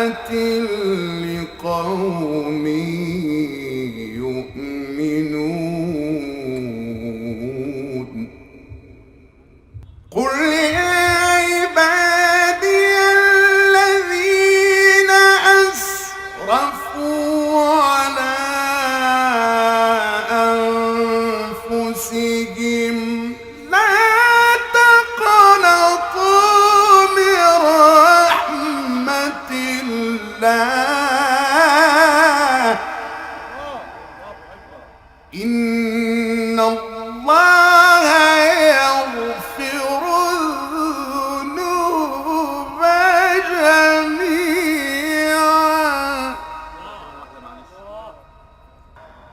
آيَاتٍ لِقَوْمٍ يُؤْمِنُونَ قُلْ يَا عِبَادِيَ الَّذِينَ أَسْرَفُوا عَلَىٰ أَنفُسِهِمْ لَا تَقْنَطُوا مِن رَّحْمَةِ اللَّهِ إِنَّ اللَّهَ يَغْفِرُ الذُّنُوبَ جَمِيعًا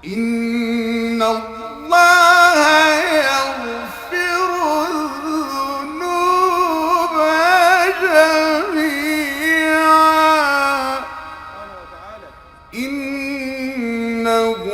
إِنَّ اللَّهَ يَغْفِرُ الذُّنُوبَ جَمِيعًا إِنَّهُ